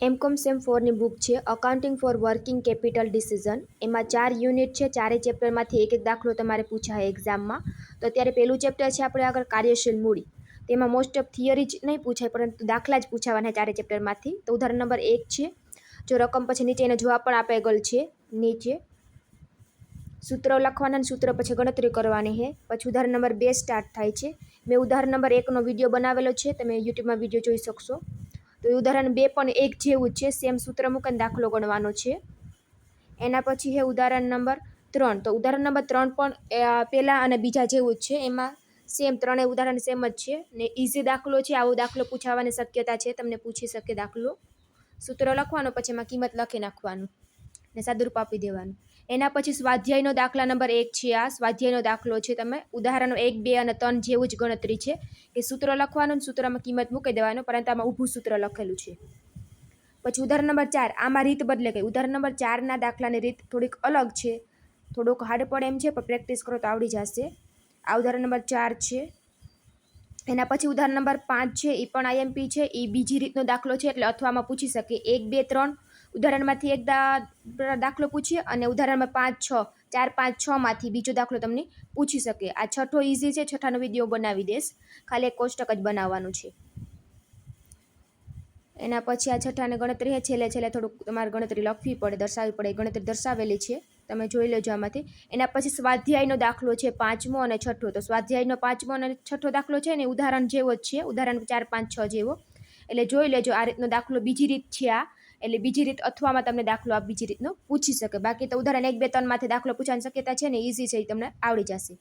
MCom same 4ની book છે accounting for working capital decision. એમાં 4 unit છે. ચારેય ચેપ્ટરમાંથી એક એક દાખલો તમારે પૂછાય એક્ઝામમાં. તો અત્યારે પહેલું ચેપ્ટર છે આપણે આગળ કાર્યશીલ મૂડી. તેમાં મોસ્ટ ઓફ થિયરી જ નહીં પૂછાય પરંતુ દાખલા જ પૂછાવાના ચારે ચેપ્ટરમાંથી. તો ઉદાહરણ નંબર 1 છે. જો રકમ પછી નીચે એનો જવાબ પણ આપેલ છે નીચે. સૂત્ર લખવાના અને સૂત્ર પછી ગણતરી કરવાની છે. પછી ઉદાહરણ નંબર 2 સ્ટાર્ટ થાય છે. મેં ઉદાહરણ નંબર 1નો વિડીયો બનાવેલો છે, તમે યુટ્યુબમાં વિડીયો જોઈ શકશો. તો ઉદાહરણ 2 પણ એક જેવું જ છે, સેમ સૂત્ર મૂકીને દાખલો ગણવાનો છે. એના પછી છે ઉદાહરણ નંબર 3. તો ઉદાહરણ નંબર 3 પણ પહેલા અને બીજા જેવું જ છે. એમાં સેમ ત્રણેય ઉદાહરણ સેમ જ છે ને ઇઝી દાખલો છે. આવો દાખલો પૂછાવાની શક્યતા છે, તમને પૂછી શકે દાખલો. સૂત્ર લખવાનો પછી એમાં કિંમત લખી નાખવાનું ને સાદુરૂપ આપી દેવાનું. એના પછી સ્વાધ્યાયનો દાખલા નંબર 1 છે. આ સ્વાધ્યાયનો દાખલો છે. તમે ઉદાહરણો 1, 2 અને 3 જેવું જ ગણતરી છે કે સૂત્ર લખવાનું, સૂત્રમાં કિંમત મૂકી દેવાનું, પરંતુ આમાં ઊભું સૂત્ર લખેલું છે. પછી ઉદાહરણ નંબર 4, આમાં રીત બદલે ગઈ. ઉદાહરણ નંબર 4ના દાખલાની રીત થોડીક અલગ છે, થોડોક હાર્ડ પડે એમ છે, પણ પ્રેક્ટિસ કરો તો આવડી જશે. આ ઉદાહરણ નંબર 4 છે. એના પછી ઉદાહરણ નંબર 5 છે, એ પણ આઈએમપી છે. એ બીજી રીતનો દાખલો છે, એટલે અથવામાં પૂછી શકે. 1, 2, 3 ઉદાહરણમાંથી એક દાખલો પૂછીએ અને ઉદાહરણમાં 5, 6, 4, 5, 6 માંથી બીજો દાખલો તમને પૂછી શકે. આ છઠ્ઠો ઇઝી છે, છઠ્ઠાનો વિડીયો બનાવી દઈશ, ખાલી એક કોષ્ટક જ બનાવવાનું છે. એના પછી આ છઠ્ઠાની ગણતરી છે. છેલ્લે થોડુંક તમારે ગણતરી લખવી પડે, દર્શાવવી પડે. ગણતરી દર્શાવેલી છે, તમે જોઈ લેજો આમાંથી. એના પછી સ્વાધ્યાયનો દાખલો છે 5મો અને 6ઠ્ઠો. તો સ્વાધ્યાયનો 5મો અને 6ઠ્ઠો દાખલો છે ને ઉદાહરણ જેવો જ છે, ઉદાહરણ 4, 5, 6 જેવો. એટલે જોઈ લેજો આ રીતનો દાખલો બીજી રીત છે આ. એટલે બીજી રીત અથવામાં તમને દાખલો આ બીજી રીતનો પૂછી શકે. બાકી તો ઉદાહરણ 1, 2, 3 માંથી દાખલો પૂછવાની શક્યતા છે ને, ઇઝી છે, એ તમને આવડી જશે.